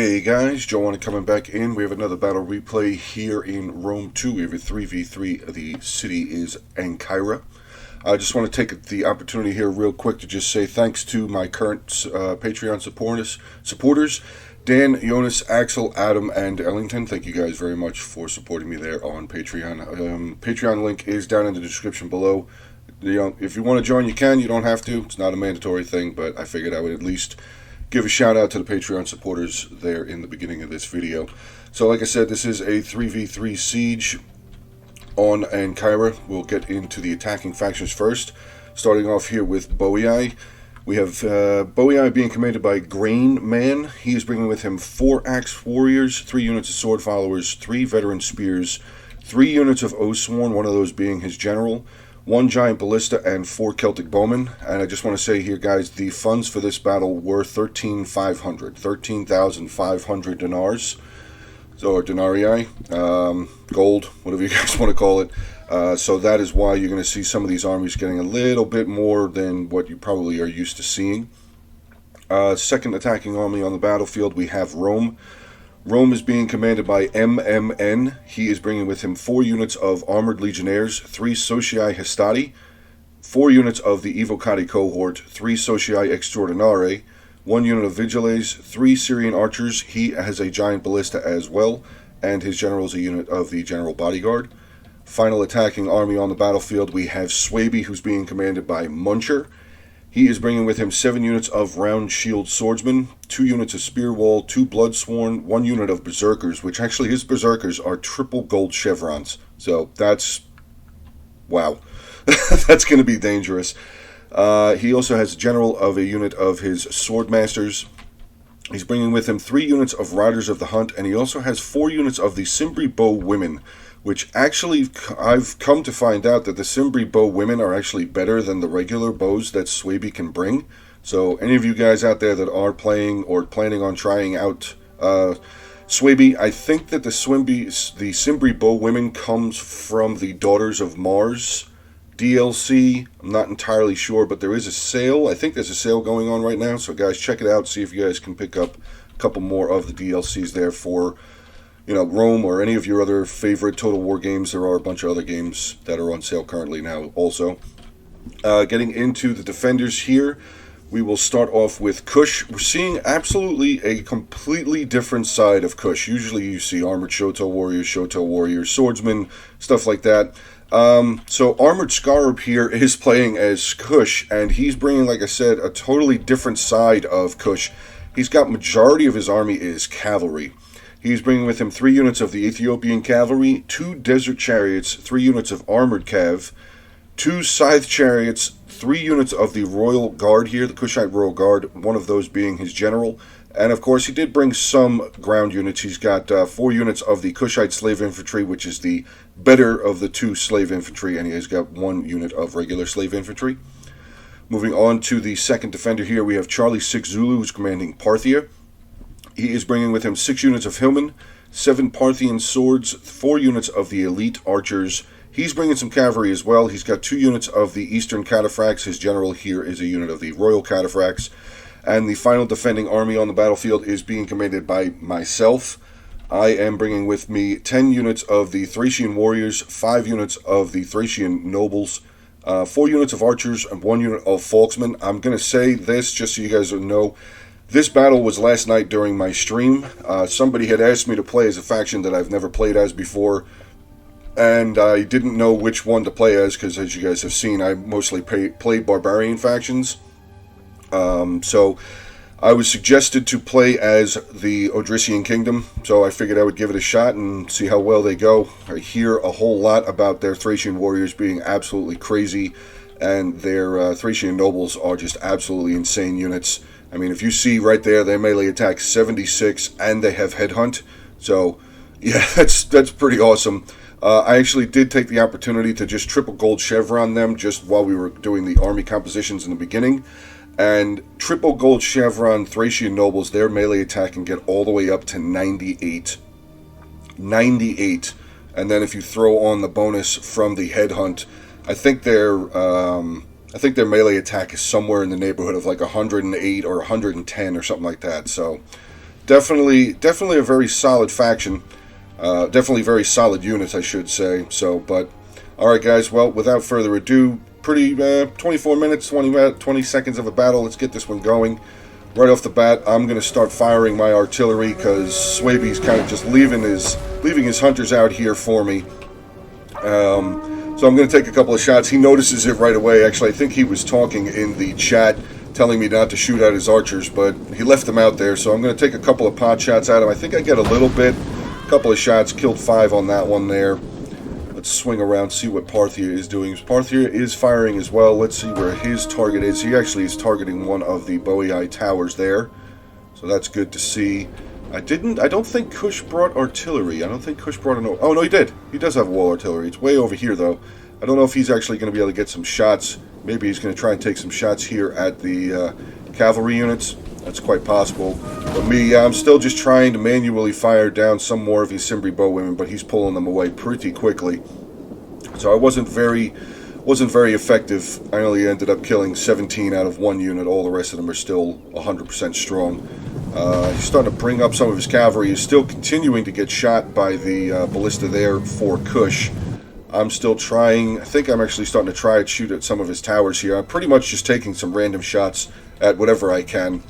Hey guys, Joe coming back in. We have another battle replay here in Rome 2. We have a 3v3. The city is Ankara. I just want to take the opportunity here real quick to just say thanks to my current Patreon supporters, Dan, Jonas, Axel, Adam, and Ellington. Thank you guys very much for supporting me there on Patreon. Patreon link is down in the description below. If you want to join, you can. You don't have to. It's not a mandatory thing, but I figured I would at least give a shout out to the Patreon supporters there in the beginning of this video. So like I said, this is a 3v3 siege on Ankara. We'll get into the attacking factions first, starting off here with Boii. We have Boii being commanded by Grain Man. He is bringing with him 4 Axe Warriors, 3 units of Sword Followers, 3 Veteran Spears, 3 units of Oathsworn, one of those being his general, 1 Giant Ballista, and 4 Celtic Bowmen. And I just want to say here, guys, the funds for this battle were 13,500 dinars, or denarii, gold, whatever you guys want to call it. So that is why you're going to see some of these armies getting a little bit more than what you probably are used to seeing. Second attacking army on the battlefield, we have Rome. Rome is being commanded by MMN. He is bringing with him 4 units of Armored Legionnaires, 3 Socii Hastati, 4 units of the Evocati cohort, 3 Socii Extraordinare, 1 unit of Vigiles, 3 Syrian Archers. He has a Giant Ballista as well, and his general is a unit of the General Bodyguard. Final attacking army on the battlefield, we have Swaby, who's being commanded by Muncher. He is bringing with him 7 units of Round Shield Swordsmen, 2 units of Spearwall, 2 Bloodsworn, 1 unit of Berserkers, which actually his Berserkers are triple gold chevrons. So that's, wow, that's going to be dangerous. He also has a general of a unit of his Swordmasters. He's bringing with him 3 units of Riders of the Hunt, and he also has 4 units of the Cimbri Bow Women, which actually, I've come to find out that the Cimbri Bow Women are actually better than the regular bows that Swaby can bring. So any of you guys out there that are playing or planning on trying out Swaby, I think that the Cimbri Bow Women comes from the Daughters of Mars DLC. I'm not entirely sure, but there is a sale. I think there's a sale going on right now. So guys, check it out. See if you guys can pick up a couple more of the DLCs there for, you know, Rome or any of your other favorite Total War games. There are a bunch of other games that are on sale currently now also. Getting into the defenders here, we will start off with Kush. We're seeing absolutely a completely different side of Kush. Usually you see Armored Shoto Warriors, Swordsmen, stuff like that. So Armored Scarab here is playing as Kush, and he's bringing, like I said, a totally different side of Kush. He's got majority of his army is cavalry. He's bringing with him 3 units of the Ethiopian Cavalry, 2 Desert Chariots, 3 units of Armored Cav, 2 Scythe Chariots, 3 units of the Royal Guard here, the Kushite Royal Guard, one of those being his general. And of course, he did bring some ground units. He's got 4 units of the Kushite Slave Infantry, which is the better of the 2 Slave Infantry, and he's got 1 unit of regular Slave Infantry. Moving on to the second defender here, we have Charlie 6 Zulu, who's commanding Parthia. He is bringing with him 6 units of Hillmen, 7 Parthian swords, 4 units of the elite archers. He's bringing some cavalry as well. He's got 2 units of the Eastern Cataphracts. His general here is a unit of the Royal Cataphracts. And the final defending army on the battlefield is being commanded by myself. I am bringing with me 10 units of the Thracian warriors, 5 units of the Thracian nobles, 4 units of archers, and 1 unit of folksmen. I'm going to say this just so you guys know. This battle was last night during my stream. Somebody had asked me to play as a faction that I've never played as before, and I didn't know which one to play as because, as you guys have seen, I mostly play barbarian factions. So I was suggested to play as the Odrysian Kingdom, so I figured I would give it a shot and see how well they go. I hear a whole lot about their Thracian warriors being absolutely crazy, and their Thracian nobles are just absolutely insane units. I mean, if you see right there, their melee attack 76, and they have headhunt. So, yeah, that's pretty awesome. I actually did take the opportunity to just triple gold chevron them just while we were doing the army compositions in the beginning. And triple gold chevron Thracian nobles, their melee attack can get all the way up to 98. 98. And then if you throw on the bonus from the headhunt, I think their melee attack is somewhere in the neighborhood of like 108 or 110 or something like that. So definitely a very solid faction. Definitely very solid units, I should say. So, but all right, guys. Well, without further ado, pretty 24 minutes, 20 seconds of a battle. Let's get this one going. Right off the bat, I'm going to start firing my artillery because Swaby's kind of just leaving his hunters out here for me. So I'm going to take a couple of shots. He notices it right away. Actually, I think he was talking in the chat, telling me not to shoot at his archers, but he left them out there. So I'm going to take a couple of pot shots at him. I think I get a little bit. A couple of shots, killed 5 on that one there. Let's swing around, see what Parthia is doing. Parthia is firing as well. Let's see where his target is. He actually is targeting one of the Boei towers there. So that's good to see. I don't think Kush brought artillery. I don't think Kush brought an... Oh, no, he did. He does have wall artillery. It's way over here, though. I don't know if he's actually going to be able to get some shots. Maybe he's going to try and take some shots here at the cavalry units. That's quite possible. But me, I'm still just trying to manually fire down some more of his Cimbri bowwomen, but he's pulling them away pretty quickly. So I wasn't very effective. I only ended up killing 17 out of 1 unit. All the rest of them are still 100% strong. He's starting to bring up some of his cavalry. He's still continuing to get shot by the ballista there for Kush. I'm still trying. I think I'm actually starting to try and shoot at some of his towers here. I'm pretty much just taking some random shots at whatever I can.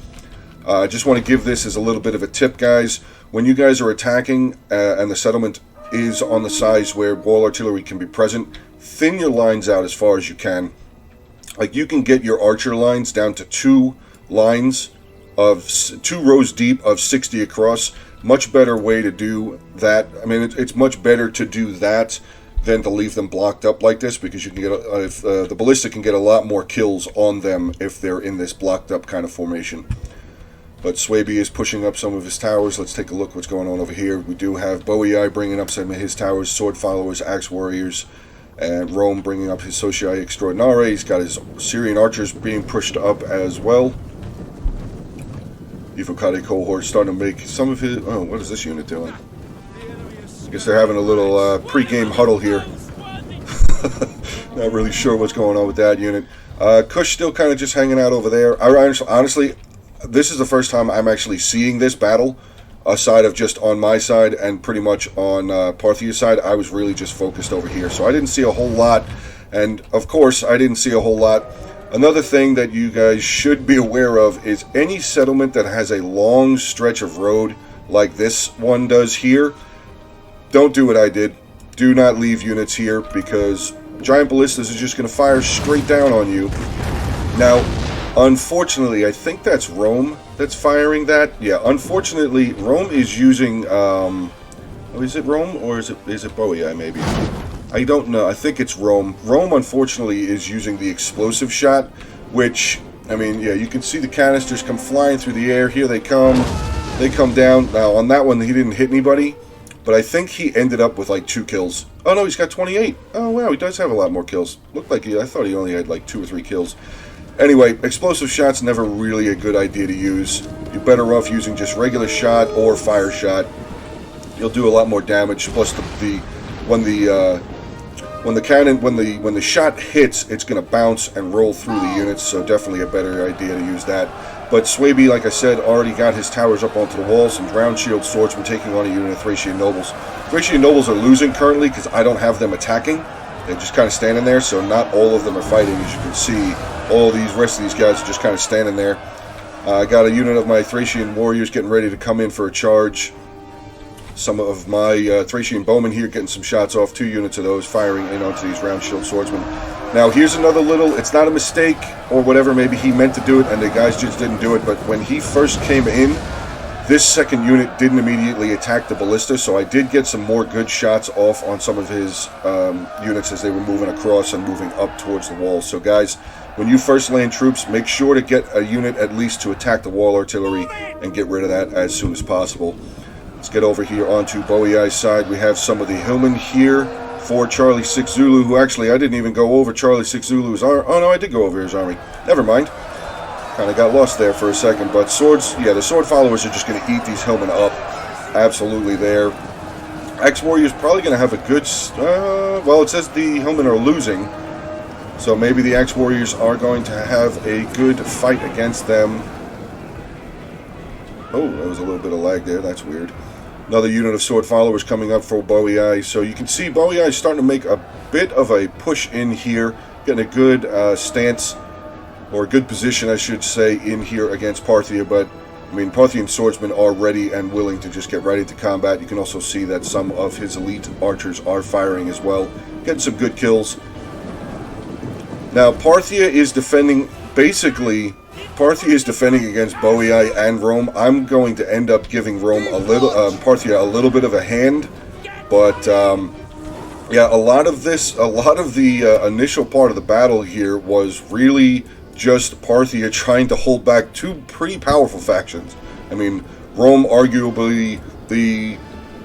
I just want to give this as a little bit of a tip, guys. When you guys are attacking and the settlement is on the size where wall artillery can be present, thin your lines out as far as you can. Like, you can get your archer lines down to 2 lines of 2 rows deep of 60 across. Much better way to do that. I mean, it's much better to do that than to leave them blocked up like this, because you can get the ballista can get a lot more kills on them if they're in this blocked up kind of formation. But Swaby is pushing up some of his towers. Let's take a look what's going on over here. We do have Boei bringing up some of his towers, sword followers, axe warriors, and Rome bringing up his Socii Extraordinare. He's got his Syrian archers being pushed up as well. Evocati cohort starting to make some of his... Oh, what is this unit doing? I guess they're having a little pre-game huddle here. Not really sure what's going on with that unit. Kush still kind of just hanging out over there. Honestly, this is the first time I'm actually seeing this battle, aside of just on my side and pretty much on Parthia's side. I was really just focused over here, so I didn't see a whole lot. And, of course, I didn't see a whole lot. Another thing that you guys should be aware of is any settlement that has a long stretch of road like this one does here, don't do what I did. Do not leave units here, because giant ballistas is just going to fire straight down on you. Now, unfortunately, I think that's Rome that's firing that. Yeah, unfortunately, Rome is using... oh, is it Rome or is it Boei maybe? I don't know. I think it's Rome. Rome, unfortunately, is using the explosive shot, which, I mean, yeah, you can see the canisters come flying through the air. Here they come. They come down. Now, on that one, he didn't hit anybody, but I think he ended up with like 2 kills. Oh, no, he's got 28. Oh, wow, he does have a lot more kills. Looked like I thought he only had like 2 or 3 kills. Anyway, explosive shot's never really a good idea to use. You're better off using just regular shot or fire shot. You'll do a lot more damage. Plus, when the shot hits, it's going to bounce and roll through the units. So definitely a better idea to use that. But Swaby, like I said, already got his towers up onto the walls. Some ground shield swordsmen taking on a unit of Thracian nobles. Thracian nobles are losing currently because I don't have them attacking. They're just kind of standing there, so not all of them are fighting, as you can see. All these rest of these guys are just kind of standing there. I got a unit of my Thracian warriors getting ready to come in for a charge. Some of my Thracian bowmen here getting some shots off. 2 units of those firing in onto these round shield swordsmen. Now here's another little, it's not a mistake or whatever, maybe he meant to do it and the guys just didn't do it, but when he first came in, this second unit didn't immediately attack the ballista, so I did get some more good shots off on some of his units as they were moving across and moving up towards the wall. So guys, when you first land troops, make sure to get a unit at least to attack the wall artillery and get rid of that as soon as possible. Let's get over here onto Boei's side. We have some of the Hillmen here for Charlie 6 Zulu, who actually I didn't even go over Charlie 6 Zulu's army. Oh no, I did go over his army. Never mind. Kind of got lost there for a second. But swords, yeah, the sword followers are just going to eat these Hillmen up. Absolutely there. Axe Warrior's probably going to have a good... well, it says the Hillmen are losing. So maybe the Axe Warriors are going to have a good fight against them. Oh, there was a little bit of lag there. That's weird. Another unit of sword followers coming up for Boei. So you can see Boei is starting to make a bit of a push in here, getting a good stance, or a good position, I should say, in here against Parthia. But I mean, Parthian swordsmen are ready and willing to just get ready to combat. You can also see that some of his elite archers are firing as well, getting some good kills. Now, Parthia is defending, basically, Parthia is defending against Boei and Rome. I'm going to end up giving Rome a little, Parthia a little bit of a hand, but yeah, a lot of the initial part of the battle here was really just Parthia trying to hold back two pretty powerful factions. I mean, Rome arguably the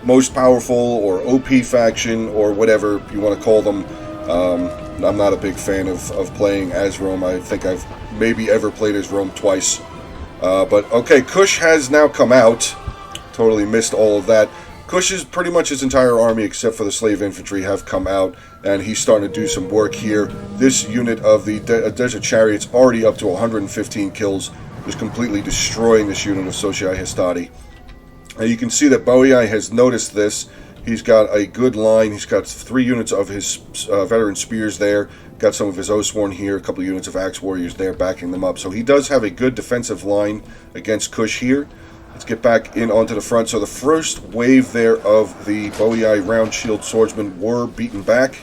most powerful or OP faction, or whatever you want to call them. I'm not a big fan of playing as Rome. I think I've maybe ever played as Rome twice. But okay, Kush has now come out. Totally missed all of that. Kush is pretty much his entire army, except for the slave infantry, have come out, and he's starting to do some work here. This unit of the Desert Chariots, already up to 115 kills, is completely destroying this unit of Sociai Hastati. And you can see that Boei has noticed this. He's got a good line. He's got 3 units of his veteran spears there. Got some of his Oathsworn here. A couple of units of Axe Warriors there backing them up. So he does have a good defensive line against Kush here. Let's get back in onto the front. So the first wave there of the Boei round shield swordsmen were beaten back.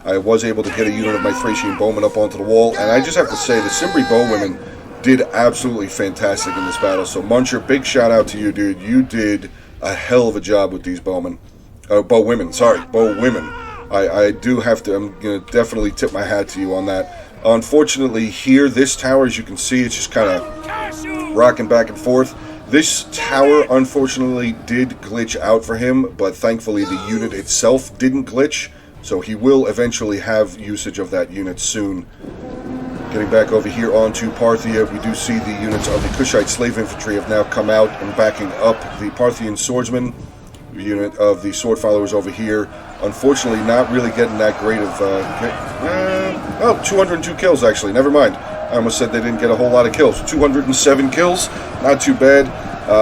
I was able to get a unit of my Thracian bowmen up onto the wall. And I just have to say, the Cimbri bowwomen did absolutely fantastic in this battle. So Muncher, big shout out to you, dude. You did a hell of a job with these bowmen. Bowwomen, sorry, bowwomen. I do have to, I'm going to definitely tip my hat to you on that. Unfortunately, here, this tower, as you can see, it's just kind of rocking back and forth. This tower, unfortunately, did glitch out for him, but thankfully the unit itself didn't glitch, so he will eventually have usage of that unit soon. Getting back over here onto Parthia, we do see the units of the Kushite slave infantry have now come out and backing up the Parthian swordsmen. The unit of the sword followers over here, unfortunately not really getting that great of 202 kills actually, never mind. I almost said they didn't get a whole lot of kills. 207 kills, not too bad.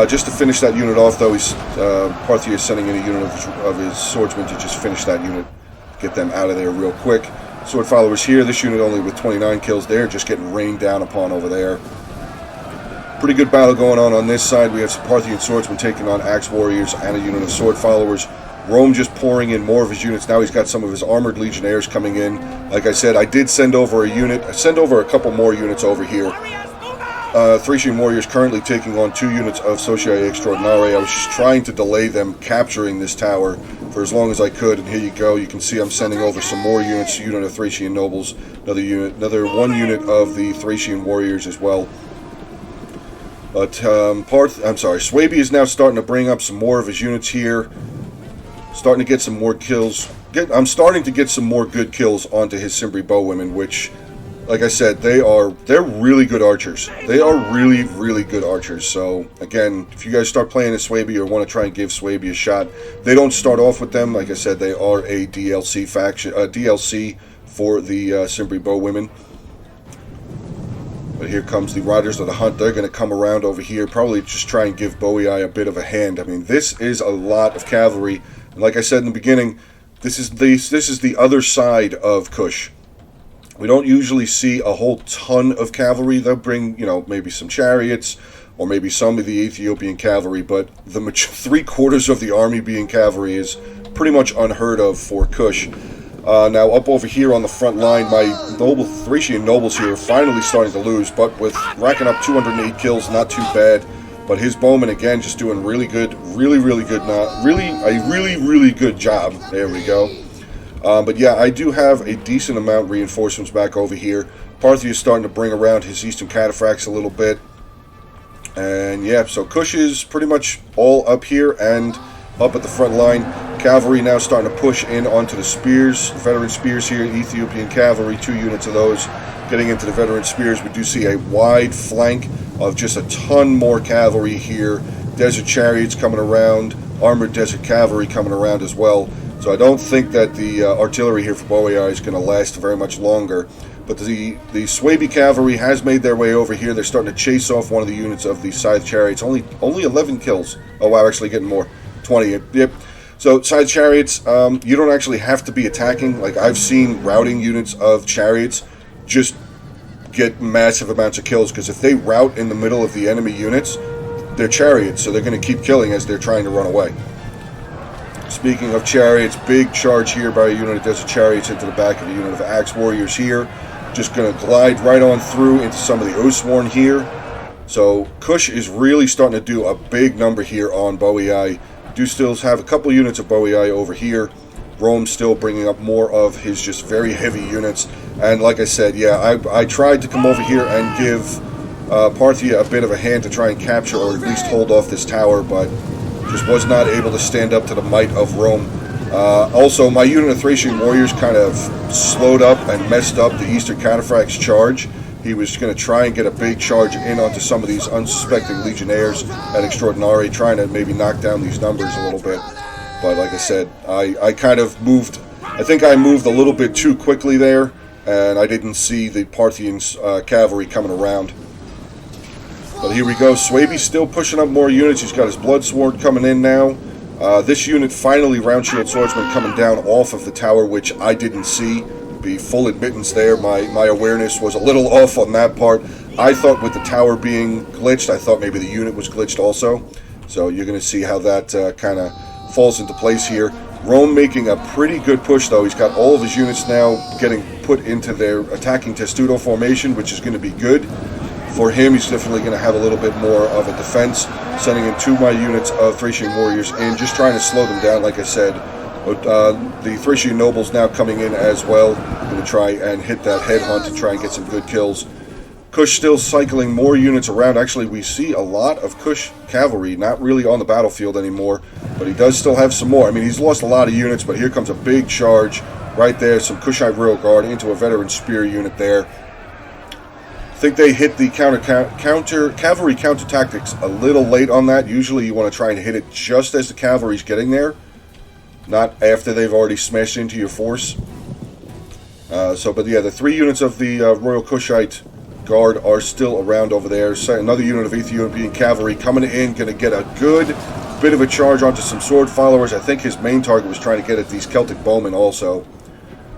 Just to finish that unit off though, Parthia is sending in a unit of his swordsmen to just finish that unit, get them out of there real quick. Sword followers here, this unit only with 29 kills there, just getting rained down upon over there. Pretty good battle going on this side. We have some Parthian swordsmen taking on Axe Warriors and a unit of sword followers. Rome just pouring in more of his units. Now he's got some of his armored legionnaires coming in. Like I said, I did send over a unit. I sent over a couple more units over here. Thracian warriors currently taking on 2 units of Sociai Extraordinari. I was just trying to delay them capturing this tower for as long as I could, and here you go. You can see I'm sending over some more units. A unit of Thracian nobles, another 1 unit of the Thracian warriors as well. But Swabia is now starting to bring up some more of his units here. Starting to get some more kills. I'm starting to get some more good kills onto his Cimbri bowwomen, which, like I said, they're really good archers. They are really, really good archers. So again, if you guys start playing as Swabia or want to try and give Swabia a shot, they don't start off with them. Like I said, they are a DLC faction, DLC for the Cimbri bowwomen. But here comes the Riders of the Hunt. They're going to come around over here, probably just try and give Boei a bit of a hand. I mean, this is a lot of cavalry. And like I said in the beginning, this is the other side of Kush. We don't usually see a whole ton of cavalry. They'll bring, maybe some chariots or maybe some of the Ethiopian cavalry, but the 3/4 of the army being cavalry is pretty much unheard of for Kush. Now up over here on the front line, my Thracian nobles here are finally starting to lose, but with racking up 208 kills, not too bad. But his bowmen again just doing really good, really good job. There we go. But yeah, I do have a decent amount of reinforcements back over here. Parthia is starting to bring around his eastern cataphracts a little bit. And yeah, so Kush is pretty much all up here and up at the front line. Cavalry now starting to push in onto the spears, veteran spears here, Ethiopian cavalry, 2 units of those. Getting into the veteran spears, we do see a wide flank of just a ton more cavalry here. Desert chariots coming around, armored desert cavalry coming around as well. So I don't think that the artillery here for Boei is going to last very much longer. But the Swaby cavalry has made their way over here. They're starting to chase off one of the units of the Scythe chariots. Only 11 kills. Oh wow, actually getting more. 20. Yep. So Scythe chariots, you don't actually have to be attacking. Like, I've seen routing units of chariots just get massive amounts of kills, because if they rout in the middle of the enemy units, they're chariots, so they're going to keep killing as they're trying to run away. Speaking of chariots, big charge here by a unit of Desert Chariots into the back of a unit of Axe Warriors here. Just going to glide right on through into some of the Oathsworn here. So Kush is really starting to do a big number here on Boii. Do still have a couple units of Boii over here. Rome's still bringing up more of his just very heavy units. And like I said, yeah, I tried to come over here and give Parthia a bit of a hand to try and capture or at least hold off this tower, but just was not able to stand up to the might of Rome. Also, my unit of Thracian warriors kind of slowed up and messed up the Eastern Cataphract's charge. He was going to try and get a big charge in onto some of these unsuspecting legionnaires at Extraordinari, trying to maybe knock down these numbers a little bit. But like I said, I kind of moved, I think I moved a little bit too quickly there, and I didn't see the Parthians' cavalry coming around. But here we go, Swaby's still pushing up more units. He's got his Bloodsword coming in now. This unit, finally, Round Shield Swordsman coming down off of the tower, which I didn't see. Be full admittance there, my awareness was a little off on that part. I thought with the tower being glitched, I thought maybe the unit was glitched also. So you're going to see how that kind of falls into place here. Rome making a pretty good push, though. He's got all of his units now getting put into their attacking testudo formation, which is going to be good. For him, he's definitely going to have a little bit more of a defense, sending in 2 of my units of Thracian warriors in, just trying to slow them down, like I said. The Thracian nobles now coming in as well, going to try and hit that headhunt and try and get some good kills. Kush still cycling more units around. Actually, we see a lot of Kush cavalry, not really on the battlefield anymore, but he does still have some more. I mean, he's lost a lot of units, but here comes a big charge right there. Some Kushite Royal Guard into a veteran spear unit there. I think they hit the cavalry counter tactics a little late on that. Usually you want to try and hit it just as the cavalry's getting there, not after they've already smashed into your force. But yeah, the 3 units of the Royal Kushite Guard are still around over there. So another unit of Ethiopian cavalry coming in, going to get a good bit of a charge onto some sword followers. I think his main target was trying to get at these Celtic bowmen also.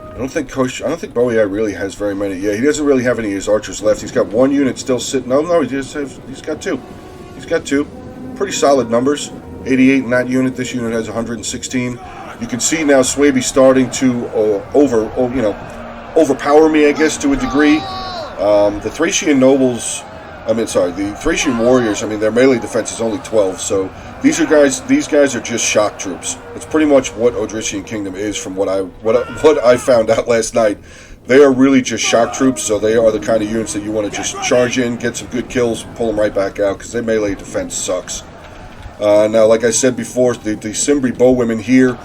I don't think Boii really has very many. Yeah, he doesn't really have any of his archers left. He's got 1 unit still sitting. No, he's got 2. He's got 2. Pretty solid numbers. 88 in that unit. This unit has 116. You can see now Swaby starting to overpower me, I guess, to a degree. The Thracian nobles, the Thracian warriors, their melee defense is only 12, so these guys are just shock troops. It's pretty much what Odrysian Kingdom is from what I found out last night. They are really just shock troops, so they are the kind of units that you want to just charge in, get some good kills, pull them right back out, because their melee defense sucks. Now, like I said before, the Cimbri bowwomen here,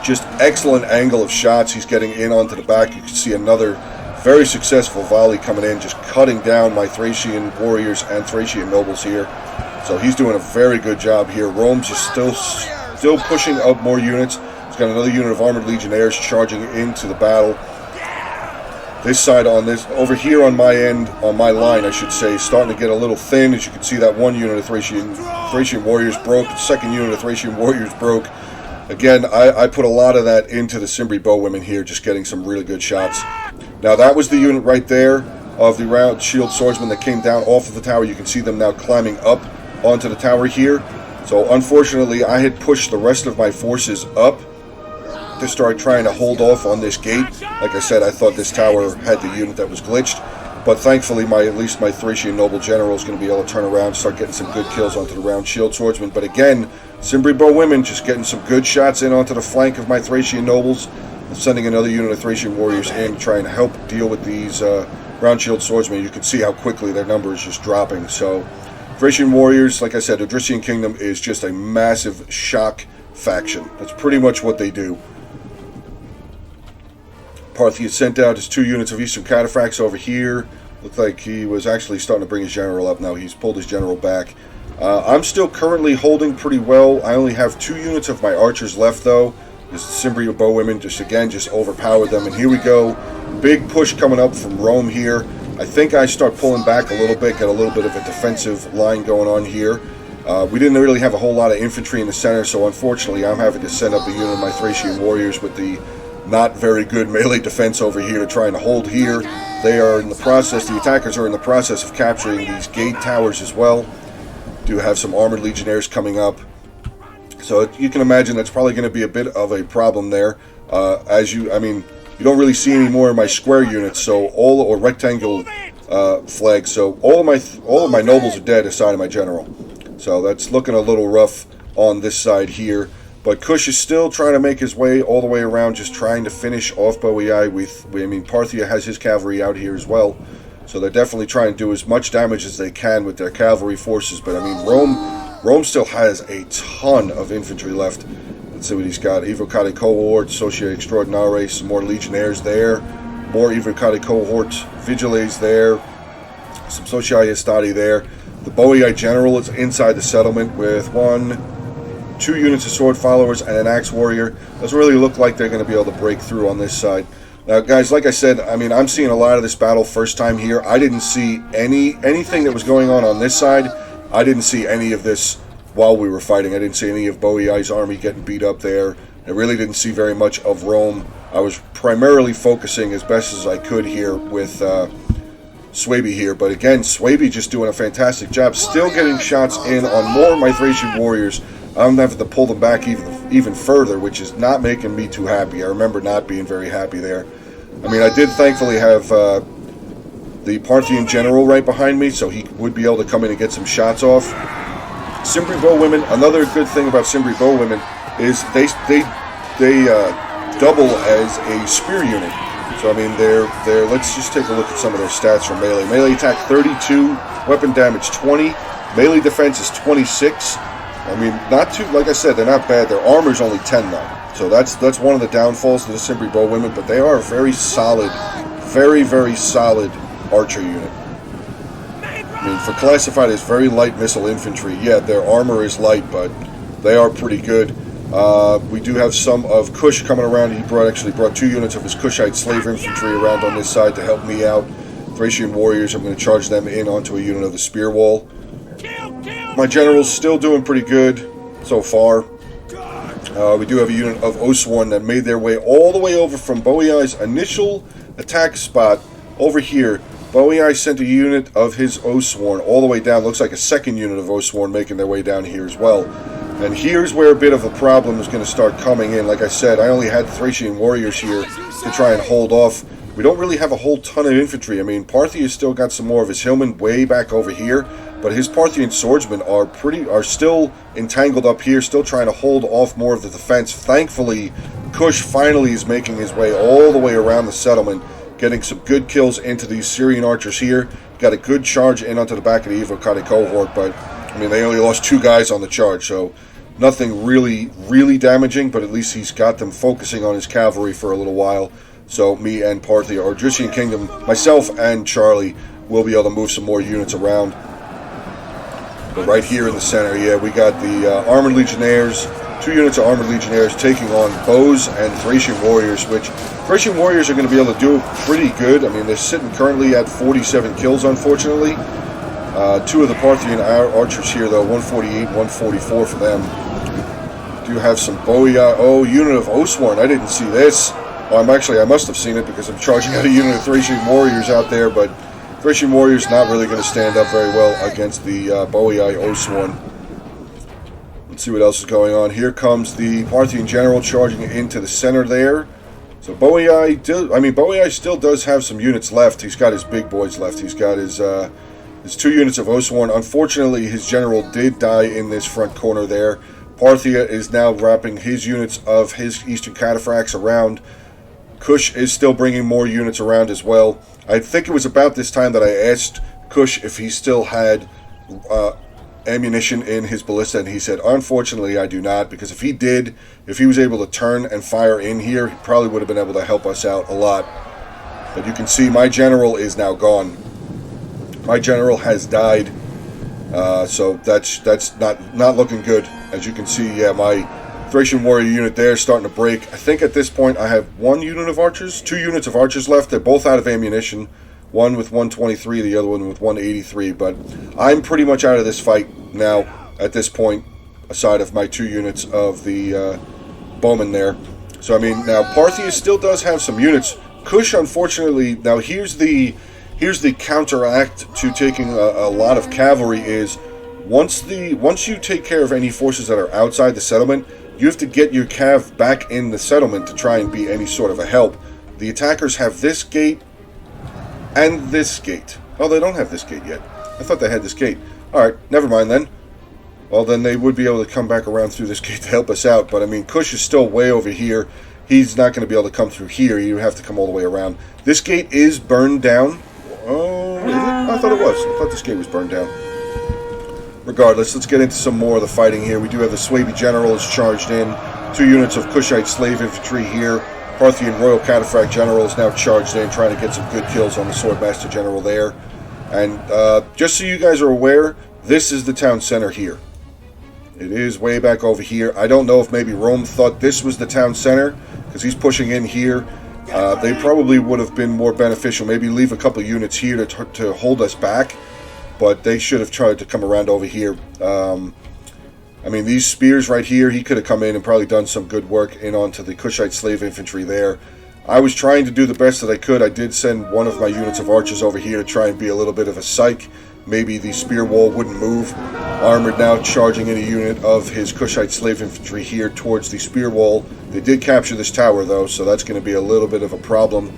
just excellent angle of shots. He's getting in onto the back. You can see another very successful volley coming in, just cutting down my Thracian warriors and Thracian nobles here. So he's doing a very good job here. Rome's just still pushing up more units. He's got another unit of armored legionnaires charging into the battle. This side over here on my end, on my line, I should say, starting to get a little thin. As you can see, that 1 unit of Thracian warriors broke. The 2nd unit of Thracian warriors broke. Again, I put a lot of that into the Cimbri bowwomen here, just getting some really good shots. Now, that was the unit right there of the Round Shield Swordsmen that came down off of the tower. You can see them now climbing up onto the tower here. So, unfortunately, I had pushed the rest of my forces up to start trying to hold off on this gate. Like I said, I thought this tower had the unit that was glitched. But thankfully, at least my Thracian noble general is going to be able to turn around and start getting some good kills onto the Round Shield Swordsmen. But again, Cimbri bowwomen just getting some good shots in onto the flank of my Thracian nobles. Sending another unit of Thracian warriors in to try and help deal with these Round Shield Swordsmen. You can see how quickly their number is just dropping. So, Thracian warriors, like I said, Odrysian Kingdom is just a massive shock faction. That's pretty much what they do. Parthia sent out his 2 units of Eastern Cataphracts over here. Looked like he was actually starting to bring his general up now. He's pulled his general back. I'm still currently holding pretty well. I only have 2 units of my archers left, though. Just the Cimbri bowwomen just overpowered them. And here we go. Big push coming up from Rome here. I think I start pulling back a little bit, get a little bit of a defensive line going on here. We didn't really have a whole lot of infantry in the center, so unfortunately I'm having to send up a unit of my Thracian warriors with the not very good melee defense over here to try and hold here. They are in the process, the attackers are in the process of capturing these gate towers as well. Do have some armored legionnaires coming up. So you can imagine that's probably going to be a bit of a problem there. You don't really see any more of my square units, so or rectangle flags. So all of my nobles are dead aside of my general. So that's looking a little rough on this side here. But Kush is still trying to make his way all the way around, just trying to finish off Boii. Parthia has his cavalry out here as well. So they're definitely trying to do as much damage as they can with their cavalry forces. But I mean, Rome still has a ton of infantry left. Let's see what he's got. Evocati cohort, Societe Extraordinare, some more legionnaires there. More Evocati cohort, Vigiles there. Some Societe Estati there. The Boii general is inside the settlement with 2 units of sword followers and an axe warrior. Doesn't really look like they're going to be able to break through on this side. Now, guys, like I said, I mean, I'm seeing a lot of this battle first time here. I didn't see anything that was going on this side. I didn't see any of this while we were fighting. I didn't see any of Boii's army getting beat up there. I really didn't see very much of Rome. I was primarily focusing as best as I could here with Swaby here. But again, Swaby just doing a fantastic job. Still getting shots in on more of my Thracian warriors. I'm having to pull them back even further, which is not making me too happy. I remember not being very happy there. I mean, I did thankfully have the Parthian general right behind me, so he would be able to come in and get some shots off. Cimbri bowwomen, another good thing about Cimbri bowwomen is they double as a spear unit. So I mean, they're let's just take a look at some of their stats for melee. Melee attack 32, weapon damage 20, melee defense is 26. I mean, not too, like I said, they're not bad. Their armor's only 10 though. So that's one of the downfalls to the Cimbri bowwomen, but they are a very solid, very solid archer unit. I mean, for classified as very light missile infantry, yeah, their armor is light, but they are pretty good. We do have some of Kush coming around. He actually brought 2 units of his Kushite slave infantry around on this side to help me out. Thracian warriors, I'm going to charge them in onto a unit of the spear wall. My general's still doing pretty good so far. We do have a unit of Osworn that made their way all the way over from Boii's initial attack spot over here. Boii sent a unit of his Osworn all the way down. Looks like a second unit of Osworn making their way down here as well. And here's where a bit of a problem is going to start coming in. Like I said, I only had Thracian warriors here to try and hold off. We don't really have a whole ton of infantry. I mean, Parthia still got some more of his hillmen way back over here, but his Parthian swordsmen are still entangled up here, still trying to hold off more of the defense. Thankfully, Kush finally is making his way all the way around the settlement, getting some good kills into these Syrian archers here. Got a good charge in onto the back of the Evocati cohort, but I mean, they only lost 2 guys on the charge, so nothing really damaging, but at least he's got them focusing on his cavalry for a little while. So me and Parthia, or Drician Kingdom, myself and Charlie, will be able to move some more units around. But right here in the center, yeah, we got the Armored Legionnaires, 2 units of Armored Legionnaires taking on bows and Thracian Warriors, which Thracian Warriors are going to be able to do pretty good. I mean, they're sitting currently at 47 kills, unfortunately. 2 of the Parthian archers here, though, 148, 144 for them. Do have some Boii, unit of Osworn. I didn't see this. Well, I must have seen it because I'm charging out a unit of Thracian Warriors out there, but Thracian Warriors not really going to stand up very well against the Boii Osworn. Let's see what else is going on. Here comes the Parthian general charging into the center there. So Boii still does have some units left. He's got his big boys left. He's got his 2 units of Osworn. Unfortunately, his general did die in this front corner there. Parthia is now wrapping his units of his Eastern Cataphracts around. Kush is still bringing more units around as well. I think it was about this time that I asked Kush if he still had ammunition in his ballista, and he said, unfortunately, I do not, because if he did, if he was able to turn and fire in here, he probably would have been able to help us out a lot. But you can see my general is now gone. My general has died, so that's not looking good. As you can see, yeah, Thracian warrior unit there starting to break. I think at this point I have 1 unit of archers, 2 units of archers left. They're both out of ammunition. One with 123, the other one with 183. But I'm pretty much out of this fight now at this point, aside of my 2 units of the bowmen there. So I mean, now Parthia still does have some units. Kush, unfortunately, now here's the counteract to taking a lot of cavalry is once you take care of any forces that are outside the settlement, you have to get your cav back in the settlement to try and be any sort of a help. The attackers have this gate and this gate. Oh, they don't have this gate yet. I thought they had this gate. Alright, never mind then. Well, then they would be able to come back around through this gate to help us out. But, I mean, Kush is still way over here. He's not going to be able to come through here. You have to come all the way around. This gate is burned down. Oh, is it? I thought it was. I thought this gate was burned down. Regardless, let's get into some more of the fighting here. We do have the Swaby General is charged in. 2 units of Kushite slave infantry here. Parthian Royal Cataphract General is now charged in, trying to get some good kills on the Swordmaster General there. And just so you guys are aware, this is the town center here. It is way back over here. I don't know if maybe Rome thought this was the town center, because he's pushing in here. They probably would have been more beneficial. Maybe leave a couple units here to hold us back, but they should have tried to come around over here. I mean, these spears right here, he could have come in and probably done some good work in onto the Kushite slave infantry there. I was trying to do the best that I could. I did send one of my units of archers over here to try and be a little bit of a psych. Maybe the spear wall wouldn't move. Armored now charging in a unit of his Kushite slave infantry here towards the spear wall. They did capture this tower though, so that's going to be a little bit of a problem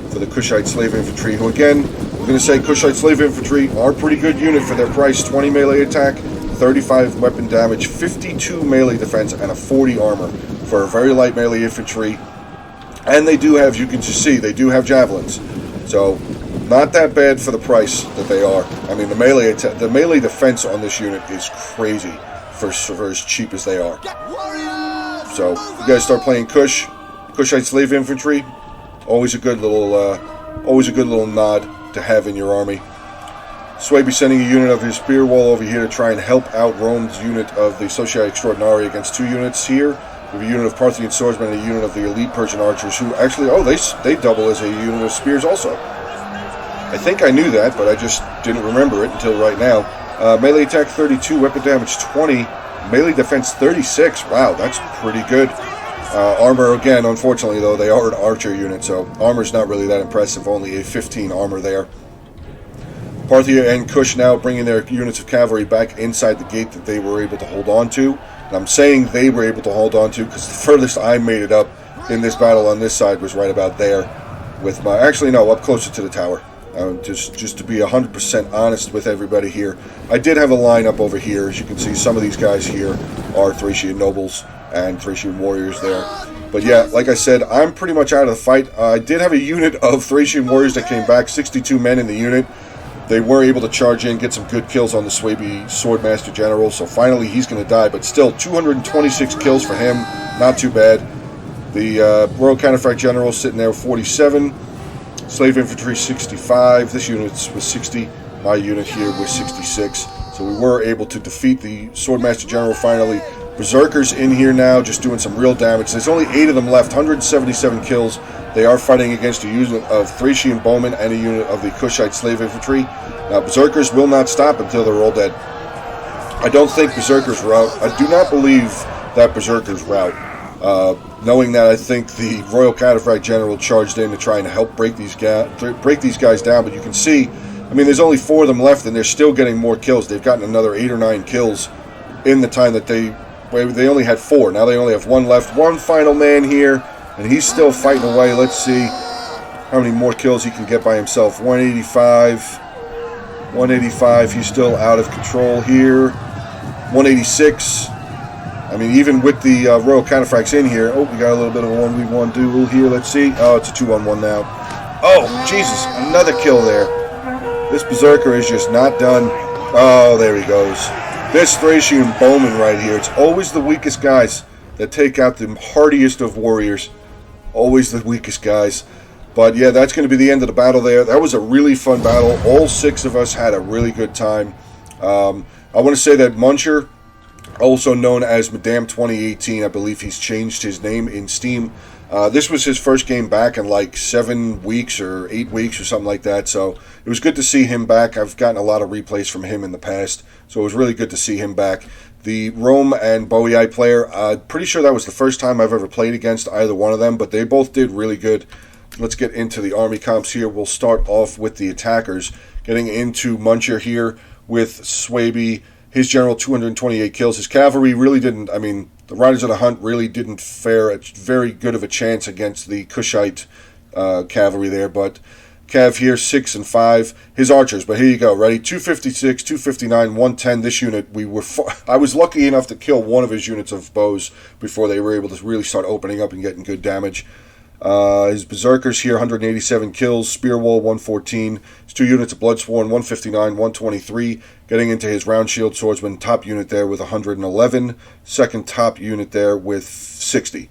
for the Kushite slave infantry, who again, we're going to say Kushite slave infantry are a pretty good unit for their price. 20 melee attack, 35 weapon damage, 52 melee defense, and a 40 armor for a very light melee infantry. And they do have, you can just see, they do have javelins. So, not that bad for the price that they are. I mean, the melee defense on this unit is crazy for as cheap as they are. So, you guys start playing Kushite slave infantry. Always a good little nod to have in your army. Swaby sending a unit of his spear wall over here to try and help out Rome's unit of the Socii Extraordinari against 2 units here. We have a unit of Parthian swordsmen and a unit of the elite Persian archers, who actually, they double as a unit of spears also. I think I knew that, but I just didn't remember it until right now. Melee attack 32, weapon damage 20, melee defense 36. Wow, that's pretty good. Armor, again, unfortunately, though, they are an archer unit, so armor's not really that impressive. Only a 15 armor there. Parthia and Kush now bringing their units of cavalry back inside the gate that they were able to hold on to. And I'm saying they were able to hold on to because the furthest I made it up in this battle on this side was right about there. With my, actually no, up closer to the tower. Just to be 100% honest with everybody here. I did have a line up over here. As you can see, some of these guys here are Thracian nobles and Thracian warriors there. But yeah, like I said, I'm pretty much out of the fight. I did have a unit of Thracian warriors that came back, 62 men in the unit. They were able to charge in, get some good kills on the Swaby Swordmaster General, so finally he's going to die, but still 226 kills for him, not too bad. The Royal Cataphract General sitting there 47, Slave Infantry 65, this unit was 60, my unit here was 66, so we were able to defeat the Swordmaster General finally. Berserkers in here now, just doing some real damage. There's only 8 of them left, 177 kills. They are fighting against a unit of Thracian bowmen and a unit of the Kushite slave infantry. Now, Berserkers will not stop until they're all dead. I don't think Berserkers rout. I do not believe that Berserkers rout. Knowing that, I think the Royal Cataphract General charged in to try and help break these guys down. But you can see, I mean, there's only 4 of them left, and they're still getting more kills. They've gotten another 8 or 9 kills in the time that they only had 4. Now they only have 1 left. One final man here, and he's still fighting away. Let's see how many more kills he can get by himself. 185. 185. He's still out of control here. 186. I mean, even with the Royal Cataphracts in here. Oh, we got a little bit of a 1v1 duel here. Let's see. Oh, it's a 2-on-1 now. Oh, Jesus. Another kill there. This Berserker is just not done. Oh, there he goes. This Thracian bowman right here. It's always the weakest guys that take out the hardiest of warriors. Always the weakest guys. But yeah, that's going to be the end of the battle there. That was a really fun battle. All 6 of us had a really good time. I want to say that Muncher, also known as Madame 2018. I believe he's changed his name in Steam. This was his first game back in like 7 weeks or 8 weeks or something like that, so it was good to see him back. I've gotten a lot of replays from him in the past, so it was really good to see him back. The Rome and Boei player, pretty sure that was the first time I've ever played against either one of them, but they both did really good. Let's get into the army comps here. We'll start off with the attackers, getting into Muncher here with Swaby. His general, 228 kills. His cavalry really didn't, I mean, the Riders of the Hunt really didn't fare a very good of a chance against the Kushite cavalry there, but Cav here, 6 and 5. His archers, but here you go, ready? 256, 259, 110. This unit, I was lucky enough to kill one of his units of bows before they were able to really start opening up and getting good damage. His berserkers here, 187 kills. Spear wall, 114. His 2 units of bloodsworn, 159, 123. Getting into his round shield swordsman, top unit there with 111. Second top unit there with 60.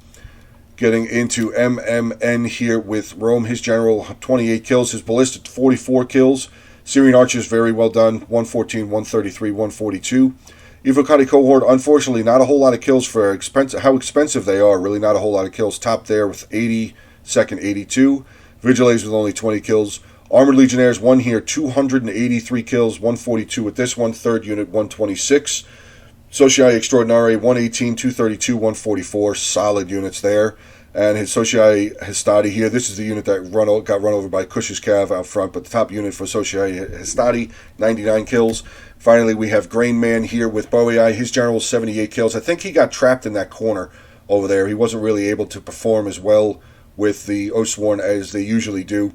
Getting into MMN here with Rome, his general, 28 kills. His ballista, 44 kills. Syrian archers, very well done, 114, 133, 142. Evocati cohort, unfortunately, not a whole lot of kills for how expensive they are. Really not a whole lot of kills. Top there with 80, second 82. Vigiles with only 20 kills. Armored Legionnaires, one here, 283 kills, 142 with this one. Third unit, 126. Sociai Extraordinari, 118, 232, 144. Solid units there. And his Sociai Hastati here, this is the unit that got run over by Kush's Cav out front, but the top unit for Sociai Hastati, 99 kills. Finally, we have Grain Man here with Boei. His general, 78 kills. I think he got trapped in that corner over there. He wasn't really able to perform as well with the Oathsworn as they usually do.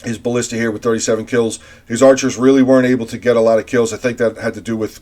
His ballista here with 37 kills. His archers really weren't able to get a lot of kills. I think that had to do with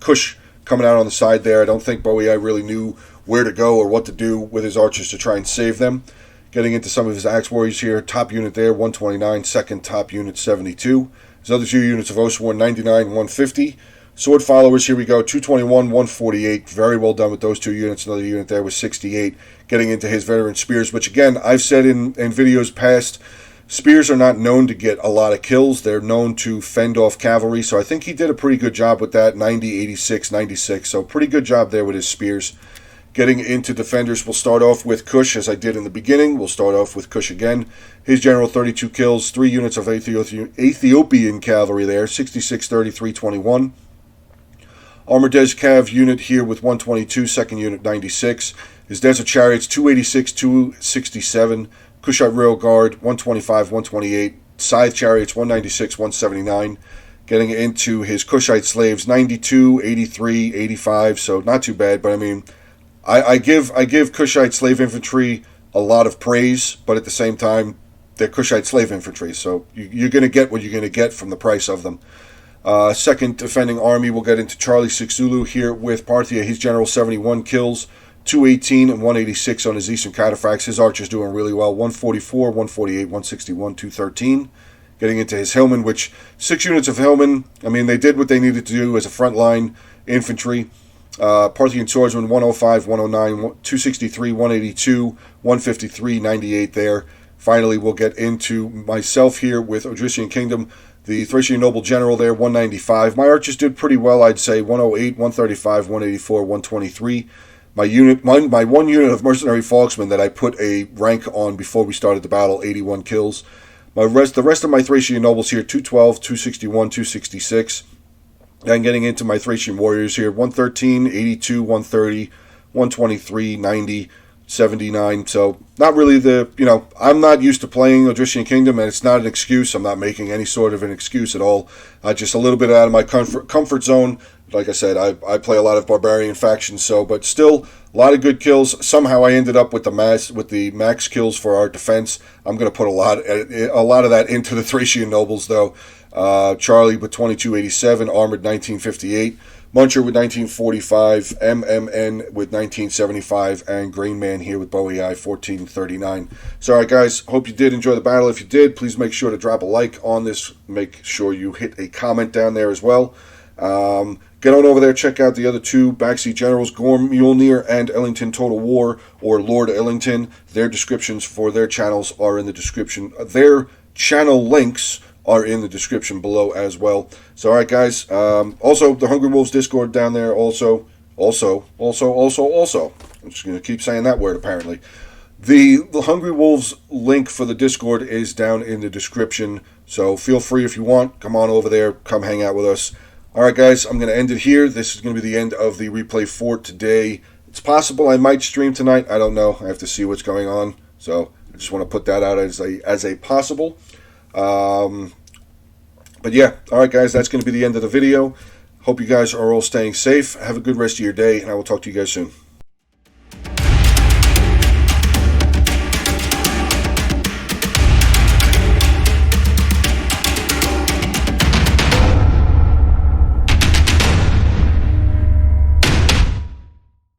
Kush coming out on the side there. I don't think Boei really knew where to go or what to do with his archers to try and save them. Getting into some of his axe warriors here. Top unit there, 129. Second top unit, 72. His other 2 units of Oathsworn, 99, 150. Sword followers, here we go, 221, 148. Very well done with those 2 units. Another unit there was 68. Getting into his veteran spears, which again, I've said in videos past, spears are not known to get a lot of kills. They're known to fend off cavalry, so I think he did a pretty good job with that. 90, 86, 96, so pretty good job there with his spears. Getting into defenders, we'll start off with Kush, as I did in the beginning. We'll start off with Kush again. His general, 32 kills, 3 units of Ethiopian cavalry there, 66, 33, 21. Armored Des Cav unit here with 122, second unit, 96. His Desert Chariots, 286, 267. Kushite Rail Guard, 125, 128. Scythe Chariots, 196, 179. Getting into his Kushite slaves, 92, 83, 85, so not too bad, but I mean, I give Kushite slave infantry a lot of praise, but at the same time, they're Kushite slave infantry, so you're going to get what you're going to get from the price of them. Second defending army, we'll get into Charlie Sixulu here with Parthia. His general, 71 kills, 218 and 186 on his Eastern Cataphracts. His archers doing really well, 144, 148, 161, 213. Getting into his Hillman, which 6 units of Hillman, I mean, they did what they needed to do as a frontline infantry. Parthian Swordsman, 105, 109, 263, 182, 153, 98 there. Finally, we'll get into myself here with Odrysian Kingdom, the Thracian Noble General there, 195. My archers did pretty well, I'd say, 108, 135, 184, 123. My one unit of Mercenary Falksmen that I put a rank on before we started the battle, 81 kills. The rest of my Thracian Nobles here, 212, 261, 266. And getting into my Thracian Warriors here, 113, 82, 130, 123, 90, 79. So not really I'm not used to playing Odrysian Kingdom, and it's not an excuse. I'm not making any sort of an excuse at all. Just a little bit out of my comfort zone. Like I said, I play a lot of barbarian factions, but still a lot of good kills. Somehow I ended up with the max kills for our defense. I'm going to put a lot of that into the Thracian nobles, though. Charlie with 2287, Armored 1958, Muncher with 1945, MMN with 1975, and Grain Man here with Boei 1439. So, alright guys, hope you did enjoy the battle. If you did, please make sure to drop a like on this. Make sure you hit a comment down there as well. Get on over there, check out the other 2 backseat generals, Gorm Mjolnir and Ellington Total War, or Lord Ellington. Their descriptions for their channels are in the description. Their channel links are in the description below as well. So, alright guys, also the Hungry Wolves Discord down there also. Also, I'm just going to keep saying that word apparently. The Hungry Wolves link for the Discord is down in the description, so feel free if you want, come on over there, come hang out with us. Alright guys, I'm going to end it here. This is going to be the end of the replay for today. It's possible I might stream tonight, I don't know, I have to see what's going on, so I just want to put that out as a possible. But yeah, alright guys, that's going to be the end of the video. Hope you guys are all staying safe, have a good rest of your day, and I will talk to you guys soon.